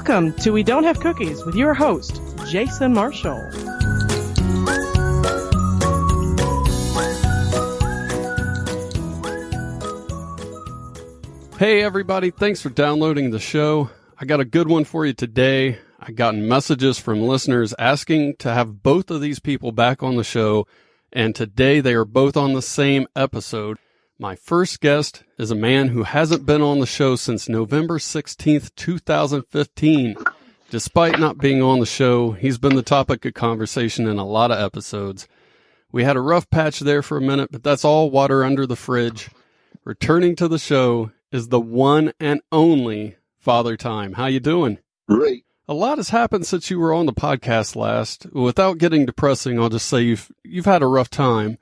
Welcome to We Don't Have Cookies with your host, Jason Marshall. Hey everybody, thanks for downloading the show. I got a good one for you today. I got messages from listeners asking to have both of these people back on the show, and today they are both on the same episode. My first guest is a man who hasn't been on the show since November 16th, 2015. Despite not being on the show, he's been the topic of conversation in a lot of episodes. We had a rough patch there for a minute, but that's all water under the fridge. Returning to the show is the one and only Father Time. How you doing? Great. A lot has happened since you were on the podcast last. Without getting depressing, I'll just say you've had a rough time,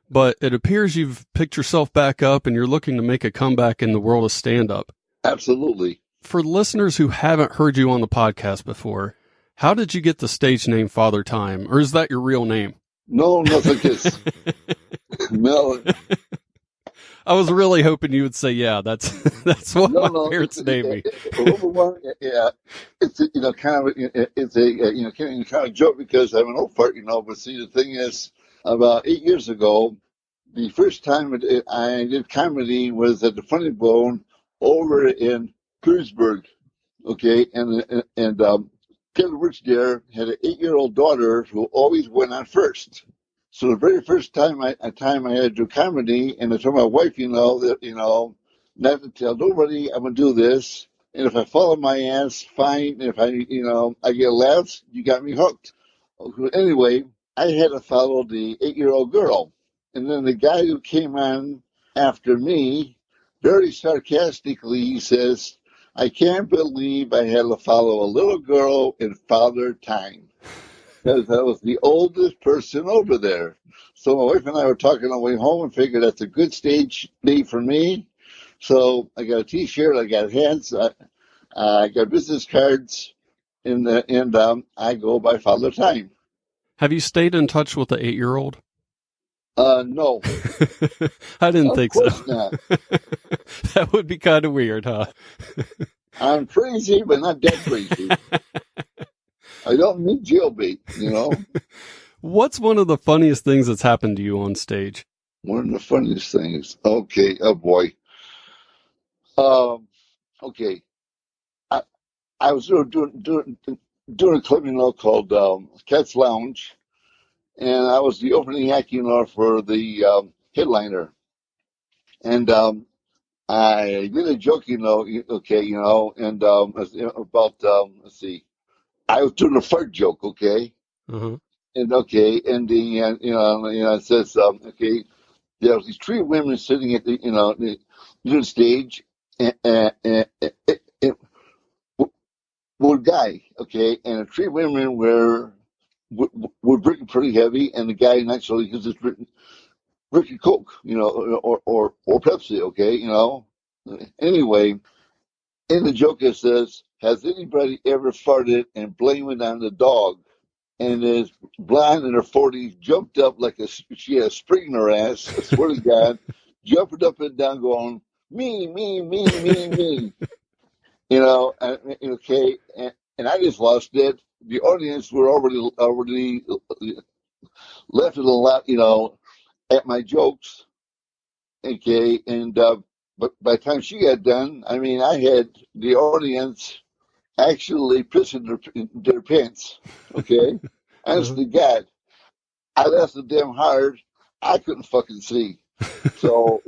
but it appears you've picked yourself back up and you're looking to make a comeback in the world of stand-up. Absolutely. For listeners who haven't heard you on the podcast before, how did you get the stage name Father Time, or is that your real name? No, nothing is. No. I was really hoping you would say, yeah, that's what my parents named me. Yeah, it's kind of joke because I'm an old fart, But see, the thing is, about 8 years ago, the first time I did comedy was at the Funny Bone over in Pittsburgh. Okay, and Kevin Rich there had an 8-year-old daughter who always went on first. So the very first time I had to do comedy, and I told my wife, that, not to tell nobody I'm going to do this. And if I fall on my ass, fine. And if I get laughs, you got me hooked. Anyway, I had to follow the 8-year-old girl. And then the guy who came on after me, very sarcastically, he says, I can't believe I had to follow a little girl in Father Time. Because I was the oldest person over there. So my wife and I were talking on the way home and figured that's a good stage name for me. So I got a T-shirt, I got hats, I got business cards, and I go by Father Time. Have you stayed in touch with the 8-year-old? No. I didn't think so. Of course not. That would be kind of weird, huh? I'm crazy, but not that crazy. I don't need jailbait, What's one of the funniest things that's happened to you on stage? One of the funniest things. Okay, oh boy. Okay. I was doing a club, called Cat's Lounge, and I was the opening act, for the headliner. And I did a joke, about let's see. I was doing a fart joke, okay? Uh-huh. And it says, there was these 3 women sitting at the stage, and one guy, okay, and the 3 women were drinking pretty heavy, and the guy naturally was just drinking Coke, or Pepsi, okay, Anyway, in the joke it says, has anybody ever farted and blamed it on the dog? And this blonde in her 40s jumped up like she had a spring in her ass, I swear to God, jumping up and down going, me, me. Okay, and I just lost it. The audience were already laughing a lot, at my jokes. Okay, and but by the time she got done, I had the audience actually pissing their pants. Okay, honest to God, I laughed so damn hard I couldn't fucking see. So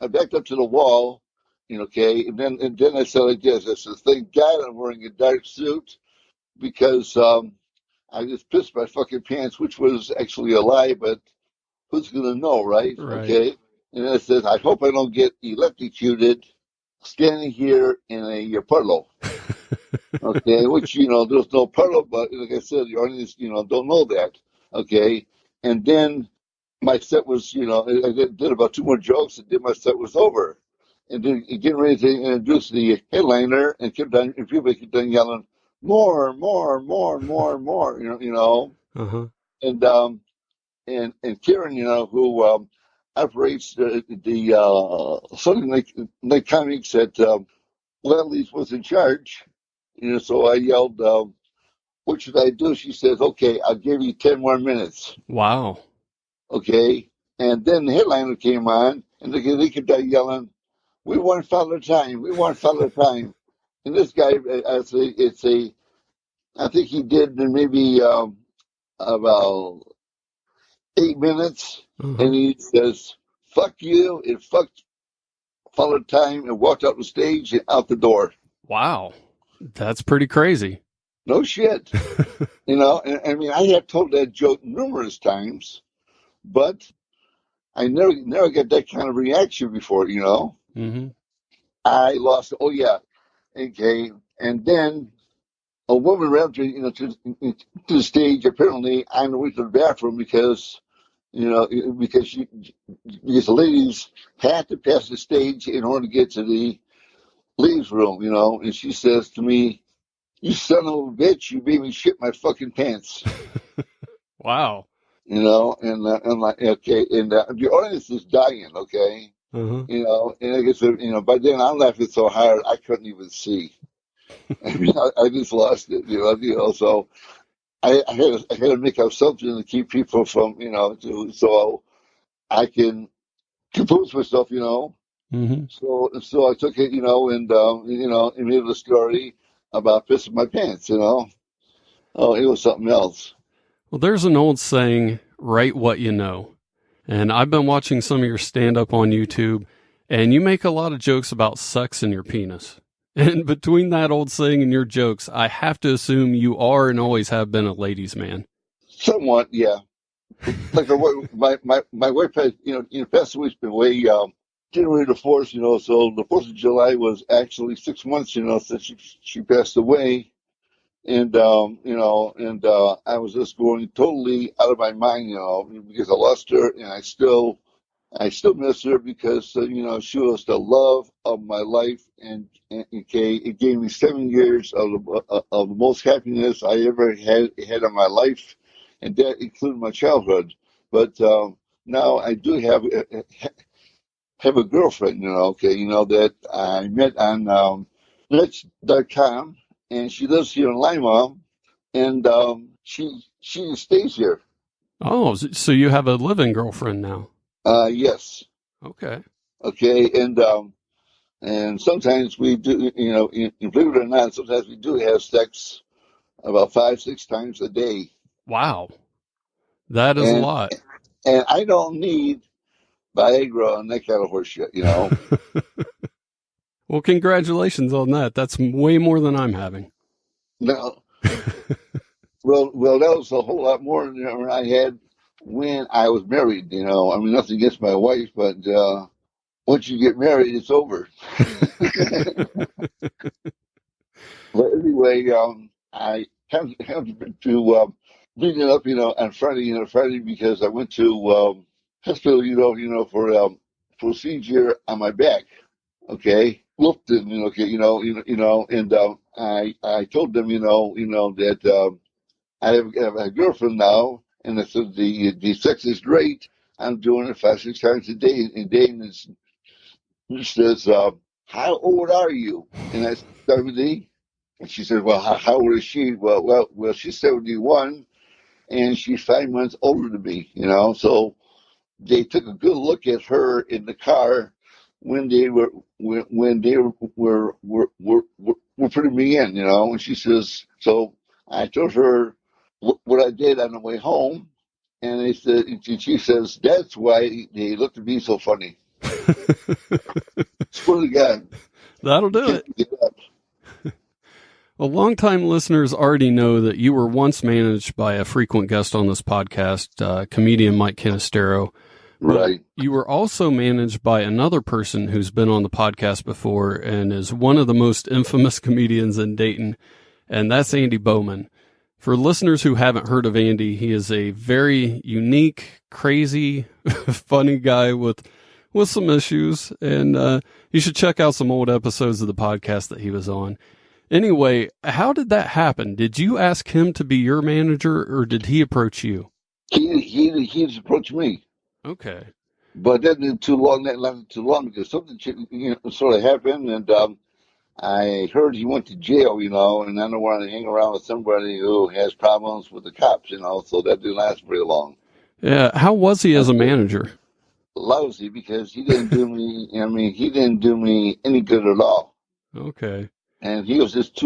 I backed up to the wall, okay, and then I said like this. I said, "Thank God I'm wearing a dark suit because I just pissed my fucking pants," which was actually a lie, but who's gonna know, right? Okay. And I said, I hope I don't get electrocuted standing here in a puddle. Okay, which, there's no puddle, but like I said, the audience, don't know that. Okay. And then my set was, I did about 2 more jokes, and then my set was over. And then getting ready to introduce the headliner, and people kept on yelling, more, Uh-huh. And Karen, who operates the Sunday night comics at Ledley's was in charge. So I yelled, what should I do? She says, okay, I'll give you 10 more minutes. Wow. Okay. And then the headliner came on, and they kept yelling, we want Father Time. We want Father Time. And this guy, I think he did maybe about 8 minutes, Uh-huh. and he says, fuck you, and fuck Father Time, and walked out the stage and out the door. Wow. That's pretty crazy. No shit. And, I mean, I have told that joke numerous times, but I never got that kind of reaction before, Mm-hmm. I lost, oh yeah, okay. And then a woman ran up to the stage, apparently on the way to the bathroom because because the ladies had to pass the stage in order to get to the ladies' room, and she says to me, you son of a bitch, you made me shit my fucking pants. Wow. And I'm like, okay, and the audience is dying, okay, Uh-huh. and I guess, by then I'm laughing so hard I couldn't even see. I mean, I just lost it, so I had to make up something to keep people from, so I can compose myself, Mm-hmm. So I took it, and made a story about pissing my pants, Oh, it was something else. Well, there's an old saying, write what you know. And I've been watching some of your stand-up on YouTube, and you make a lot of jokes about sex and your penis. And between that old saying and your jokes, I have to assume you are and always have been a ladies' man. Somewhat, yeah. Like my wife had, passed away, been away, January the 4th, so the 4th of July was actually 6 months, since she passed away. And, I was just going totally out of my mind, because I lost her, and I still miss her because, she was the love of my life, and okay, it gave me 7 years of the most happiness I ever had in my life, and that included my childhood. But now I do have a girlfriend, okay, that I met on Match.com, and she lives here in Lima, and she stays here. Oh, so you have a living girlfriend now. Yes. Okay. Okay, and sometimes we do, believe it or not, sometimes we do have sex about 5, 6 times a day, Wow. That is a and lot. and I don't need Viagra and that kind of horse shit, Well, congratulations on that. That's way more than I'm having. No, well, that was a whole lot more than I had when I was married. I mean, nothing against my wife, but once you get married, it's over. But anyway, I have to bring it up, on Friday because I went to hospital, for procedure on my back. Okay, looked and okay, and I told them, that I have a girlfriend now, and I said the sex is great. I'm doing it 5, 6 times a day, and she says, how old are you? And I said, 70. And she said, well, how old is she? Well, she's 71, and she's 5 months older than me, So they took a good look at her in the car when they were putting me in, And she says, so I told her what I did on the way home, and they said, and she says, that's why they looked at me so funny. Swear to God. That'll do it. Get up. Well, longtime listeners already know that you were once managed by a frequent guest on this podcast, comedian Mike Canistero. Right. But you were also managed by another person who's been on the podcast before and is one of the most infamous comedians in Dayton, and that's Andy Bowman. For listeners who haven't heard of Andy, he is a very unique, crazy, funny guy with some issues, and you should check out some old episodes of the podcast that he was on. Anyway, how did that happen? Did you ask him to be your manager, or did he approach you? He approached me. Okay. But that didn't too long. That lasted too long because something sort of happened, and I heard he went to jail, and I don't want to hang around with somebody who has problems with the cops, so that didn't last very long. Yeah. How was he as a manager? Lousy, because he didn't do me, he didn't do me any good at all. Okay. And he was just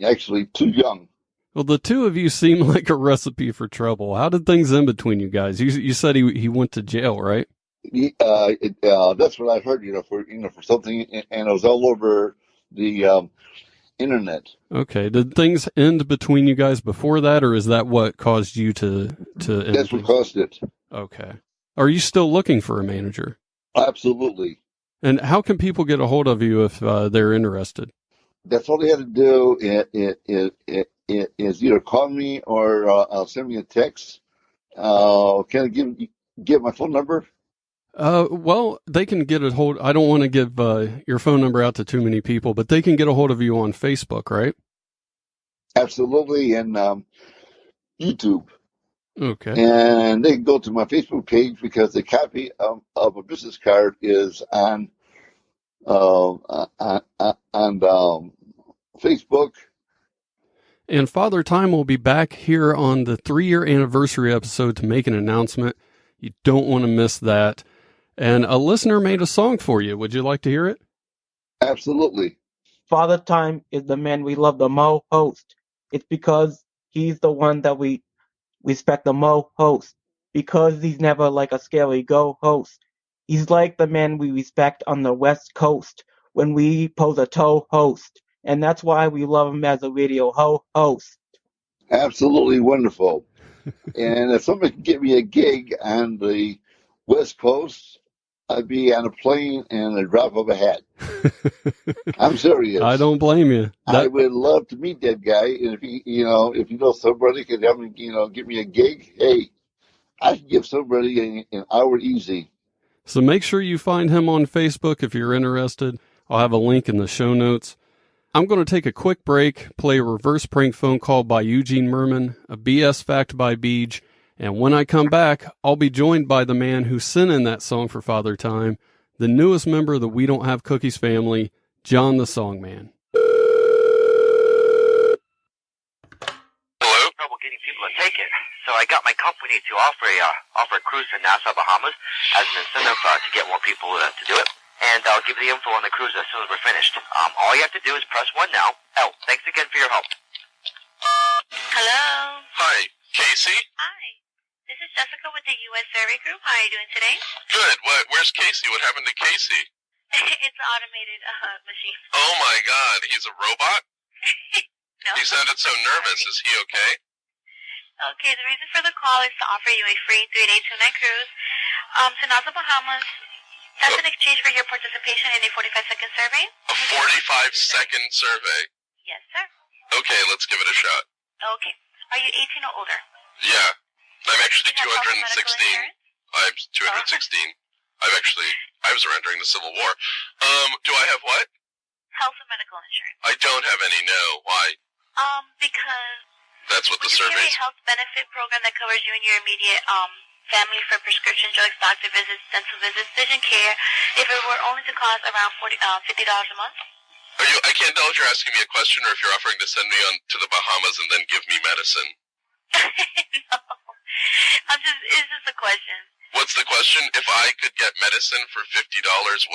actually too young. Well, the two of you seem like a recipe for trouble. How did things end between you guys? You said he went to jail, right? That's what I heard, for something, and it was all over the internet. Okay. Did things end between you guys before that, or is that what caused you to end? That's what caused it. Okay. Are you still looking for a manager? Absolutely. And how can people get a hold of you if they're interested? That's all they had to do is either call me or send me a text. Can I give my phone number? Well, they can get a hold. I don't want to give your phone number out to too many people, but they can get a hold of you on Facebook, right? Absolutely, and YouTube. Okay. And they can go to my Facebook page because a copy of a business card is on Facebook. And Father Time will be back here on the 3-year anniversary episode to make an announcement. You don't want to miss that. And a listener made a song for you. Would you like to hear it? Absolutely. Father Time is the man we love the most. It's because he's the one that we respect the most. Because he's never like a scary host. He's like the man we respect on the West Coast when we pose a toe host. And that's why we love him as a radio host. Absolutely wonderful. And if somebody can get me a gig on the West Coast, I'd be on a plane and a drop of a hat. I'm serious. I don't blame you. I would love to meet that guy. And if you know somebody could help me, get me a gig, hey, I can give somebody an hour easy. So make sure you find him on Facebook if you're interested. I'll have a link in the show notes. I'm going to take a quick break, play a reverse prank phone call by Eugene Mirman, a BS fact by Beej, and when I come back, I'll be joined by the man who sent in that song for Father Time, the newest member of the We Don't Have Cookies family, John the Songman. Hello? Trouble getting people to take it. So I got my company to offer a cruise to Nassau, Bahamas as an incentive to get more people to do it. And I'll give you the info on the cruise as soon as we're finished. All you have to do is press 1 now. Oh, thanks again for your help. Hello. Hi, Casey? Hi. This is Jessica with the U.S. Survey Group. How are you doing today? Good. Where's Casey? What happened to Casey? It's an automated machine. Oh my God, he's a robot? No. He sounded so nervous. Is he okay? Okay, the reason for the call is to offer you a free 3-day 2-night cruise to Nassau, Bahamas. That's in exchange for your participation in a 45-second survey. A 45-second survey? Yes, sir. Okay, let's give it a shot. Okay. Are you 18 or older? Yeah. I'm actually Do you have health and 216. medical insurance? I'm 216. I was around during the Civil War. Do I have what? Health and medical insurance. I don't have any, no. Why? Because That's what the we carry survey's... a health benefit program that covers you and your immediate family for prescription drugs, doctor visits, dental visits, vision care, if it were only to cost around $50 a month. I can't tell if you're asking me a question or if you're offering to send me on to the Bahamas and then give me medicine. No. It's just a question. What's the question? If I could get medicine for $50,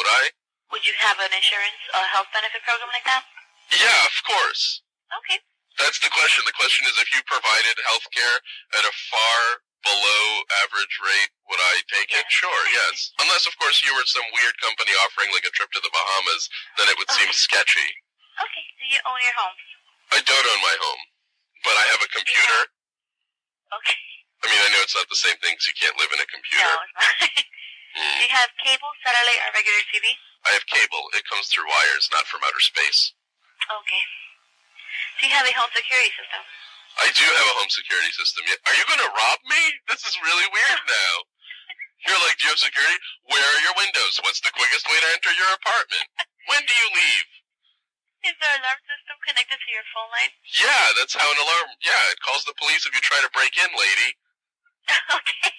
would I? Would you have an insurance, health benefit program like that? Yeah, of course. Okay. That's the question. The question is if you provided health care at a far below average rate, would I take it? Sure, yes. Unless, of course, you were some weird company offering like a trip to the Bahamas, then it would seem sketchy. Okay. Do you own your home? I don't own my home, but I have a computer. Okay. I mean, I know it's not the same thing because you can't live in a computer. No, it's not. Do you have cable, satellite, or regular TV? I have cable. It comes through wires, not from outer space. Okay. Do you have a home security system? I do have a home security system. Are you going to rob me? This is really weird now. You're like, do you have security? Where are your windows? What's the quickest way to enter your apartment? When do you leave? Is there an alarm system connected to your phone line? Yeah, that's how an alarm... Yeah, it calls the police if you try to break in, lady. Okay.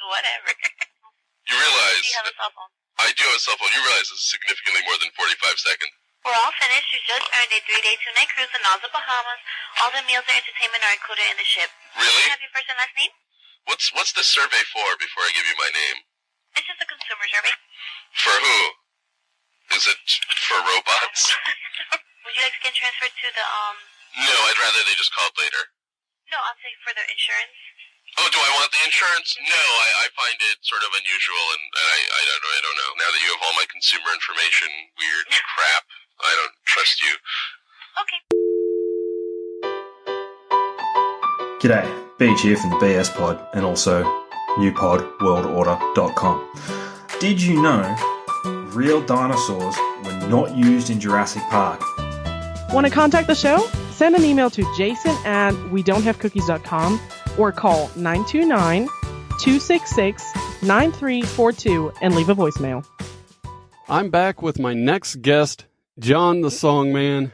Whatever. You realize... Do you have a cell phone? I do have a cell phone. You realize this is significantly more than 45 seconds. We're all finished. You just earned a 3-day 2-night cruise to Nassau, Bahamas. All the meals and entertainment are included in the ship. Really? Can I have your first and last name? What's the survey for before I give you my name? It's just a consumer survey. For who? Is it for robots? Would you like to get transferred to the, No, I'd rather they just called later. No, I'm saying for the insurance. Oh, do I want the insurance? No, I find it sort of unusual, and I don't know. Now that you have all my consumer information, weird crap, I don't trust you. Okay. G'day, Beej here from the BS Pod and also newpodworldorder.com. Did you know real dinosaurs were not used in Jurassic Park? Want to contact the show? Send an email to jason@wedon'thavecookies.com or call 929-266-9342 and leave a voicemail. I'm back with my next guest, John the Songman.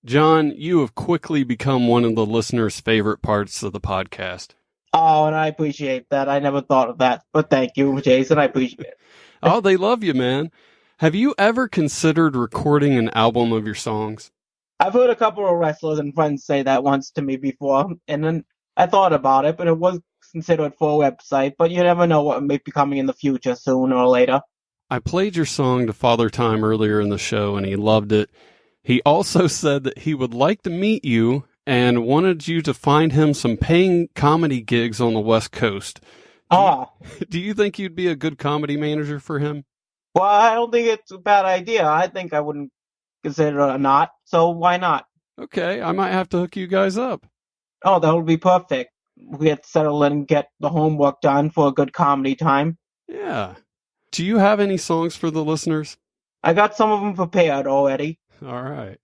John, you have quickly become one of the listeners' favorite parts of the podcast. Oh, and I appreciate that. I never thought of that. But thank you, Jason. I appreciate it. Oh, they love you, man. Have you ever considered recording an album of your songs? I've heard a couple of wrestlers and friends say that once to me before, and then I thought about it, but it was considered for a website, but you never know what may be coming in the future, sooner or later. I played your song to Father Time earlier in the show, and he loved it. He also said that he would like to meet you and wanted you to find him some paying comedy gigs on the West Coast. Do you think you'd be a good comedy manager for him? Well, I don't think it's a bad idea. I think I wouldn't consider it a not, so why not? Okay, I might have to hook you guys up. Oh, that would be perfect. We get settled in and get the homework done for a good comedy time. Yeah. Do you have any songs for the listeners? I got some of them prepared already. All right.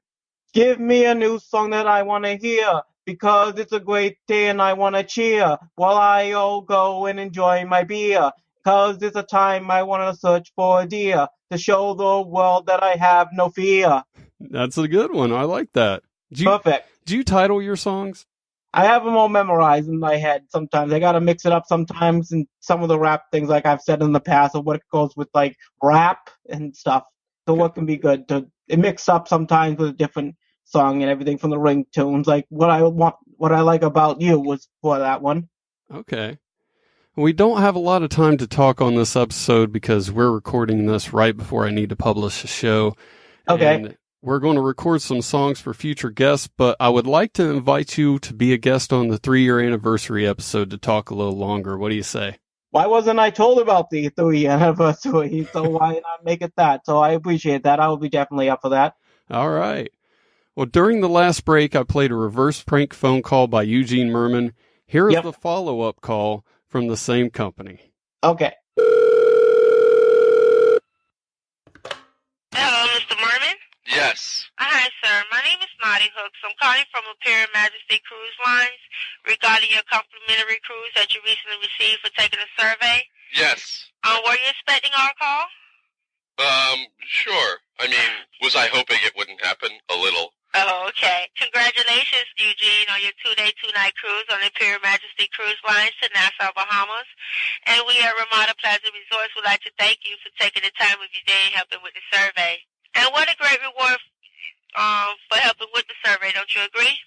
Give me a new song that I want to hear, because it's a great day and I want to cheer, while I all go and enjoy my beer, because it's a time I want to search for a deer, to show the world that I have no fear. That's a good one. I like that. Perfect. Do you title your songs? I have them all memorized in my head sometimes. I got to mix it up sometimes, and some of the rap things, like I've said in the past, of what it goes with, like, rap and stuff. So what can be good to it mix up sometimes with a different song and everything from the ringtones. Like what I like about you was for that one. Okay. We don't have a lot of time to talk on this episode because we're recording this right before I need to publish a show. Okay. And we're going to record some songs for future guests, but I would like to invite you to be a guest on the 3-year anniversary episode to talk a little longer. What do you say? Why wasn't I told about the 3-year anniversary? So why not make it that? So I appreciate that. I will be definitely up for that. All right. Well, during the last break, I played a reverse prank phone call by Eugene Mirman. Here is the follow-up call from the same company. Okay. Hello, Mr. Mirman? Yes. Hi, sir. My name is Naughty Hooks. I'm calling from Imperial Majesty Cruise Lines regarding your complimentary cruise that you recently received for taking a survey. Yes. Were you expecting our call? Sure. I mean, was I hoping it wouldn't happen? A little. Oh, okay. Congratulations, Eugene, on your 2-day, 2-night cruise on Imperial Majesty Cruise Lines to Nassau, Bahamas. And we at Ramada Plaza Resorts would like to thank you for taking the time of your day and helping with the survey. And what a great reward for helping with the survey, don't you agree?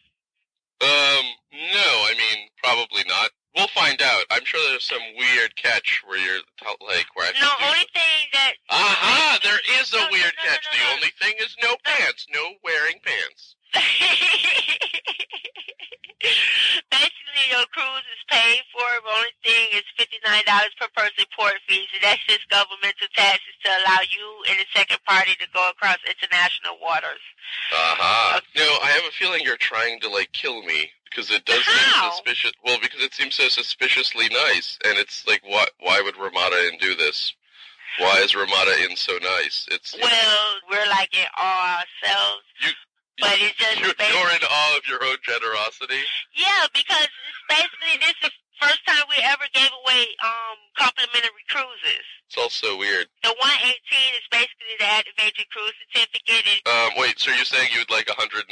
No, I mean, probably not. We'll find out. I'm sure there's some weird catch where you're, like, where I have to do only thing that... Aha! There is a weird catch. The only thing is no pants. No wearing pants. Basically, your cruise is paid for. The only thing is $59 per person port fees, and that's just governmental taxes to allow you and the second party to go across international waters. Aha. No, I have a feeling you're trying to, like, kill me, because it does seem suspicious. Well, because it seems so suspiciously nice, and it's like, why would Ramada Inn do this? Why is Ramada Inn so nice? Well, we're like in awe ourselves. But it's just you're in awe of your own generosity? Yeah, because basically this is the first time we ever gave away complimentary cruises. It's all so weird. The 118 is basically the activated cruise certificate. Wait, so you're saying you would like $118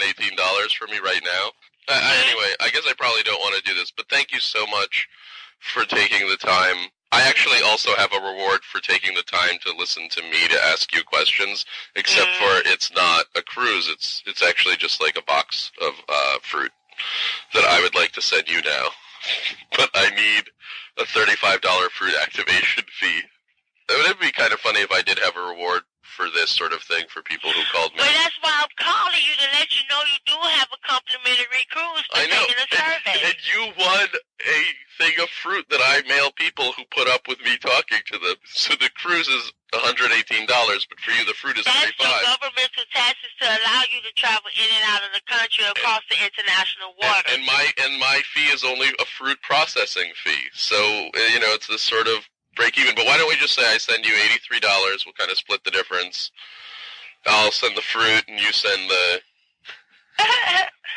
from me right now? Anyway, I guess I probably don't want to do this, but thank you so much for taking the time I actually also have a reward for taking the time to listen to me to ask you questions, except for it's not a cruise. It's actually just like a box of fruit that I would like to send you now. But I need a $35 fruit activation fee. It would be kind of funny if I did have a reward for this sort of thing for people who called me. Well, that's why I'm calling you, to let you know you do have a complimentary cruise for taking a survey. And you won a thing of fruit that I mail people who put up with me talking to them. So the cruise is $118, but for you the fruit is $35. That's your governmental taxes to allow you to travel in and out of the country across the international water. And my fee is only a fruit processing fee. So, it's this sort of break even. But why don't we just say I send you $83, we'll kind of split the difference. I'll send the fruit and you send the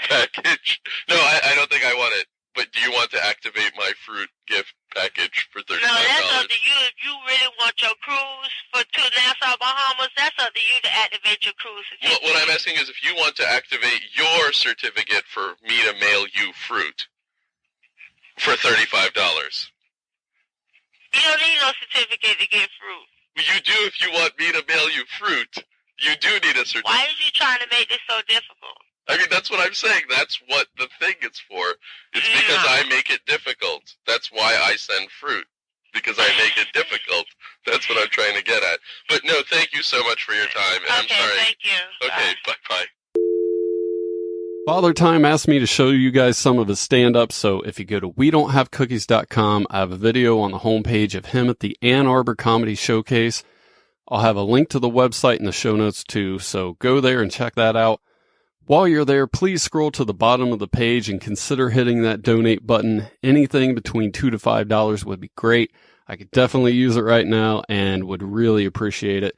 package. No, I don't think I want it. But do you want to activate my fruit gift package for $35? No, that's up to you. If you really want your cruise to Nassau, Bahamas, that's up to you to activate your cruise certificate. What I'm asking is if you want to activate your certificate for me to mail you fruit for $35. You don't need no certificate to get fruit. Well, you do if you want me to mail you fruit. You do need a certificate. Why are you trying to make this so difficult? I mean, that's what I'm saying. That's what the thing is for. It's because I make it difficult. That's why I send fruit. Because I make it difficult. That's what I'm trying to get at. But no, thank you so much for your time. And I'm sorry. Thank you. Okay, bye-bye. Father Time asked me to show you guys some of his stand-up, so if you go to wedon'thavecookies.com, I have a video on the homepage of him at the Ann Arbor Comedy Showcase. I'll have a link to the website in the show notes too, so go there and check that out. While you're there, please scroll to the bottom of the page and consider hitting that donate button. Anything between $2 to $5 would be great. I could definitely use it right now and would really appreciate it.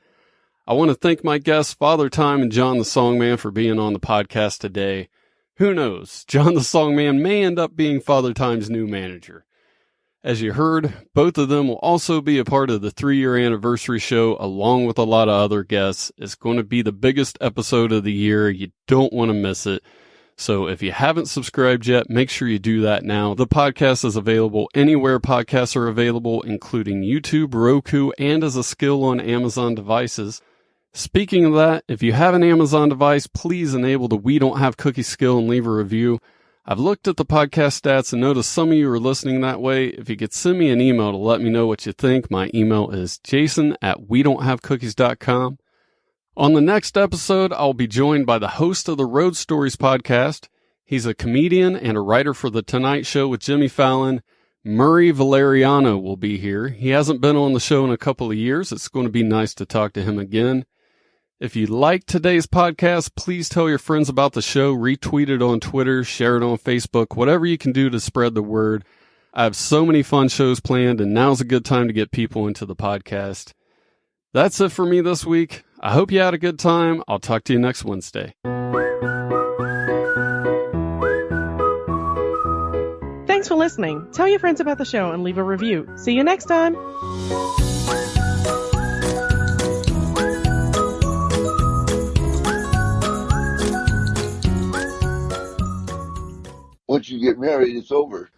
I want to thank my guests, Father Time and John the Songman, for being on the podcast today. Who knows? John the Songman may end up being Father Time's new manager. As you heard, both of them will also be a part of the 3-year anniversary show along with a lot of other guests. It's going to be the biggest episode of the year. You don't want to miss it. So if you haven't subscribed yet, make sure you do that now. The podcast is available anywhere podcasts are available, including YouTube, Roku, and as a skill on Amazon devices. Speaking of that, if you have an Amazon device, please enable the We Don't Have Cookies skill and leave a review. I've looked at the podcast stats and noticed some of you are listening that way. If you could send me an email to let me know what you think, my email is jason@wedon'thavecookies.com. On the next episode, I'll be joined by the host of the Road Stories podcast. He's a comedian and a writer for The Tonight Show with Jimmy Fallon. Murray Valeriano will be here. He hasn't been on the show in a couple of years. It's going to be nice to talk to him again. If you like today's podcast, please tell your friends about the show, retweet it on Twitter, share it on Facebook, whatever you can do to spread the word. I have so many fun shows planned, and now's a good time to get people into the podcast. That's it for me this week. I hope you had a good time. I'll talk to you next Wednesday. Thanks for listening. Tell your friends about the show and leave a review. See you next time. Once you get married, it's over.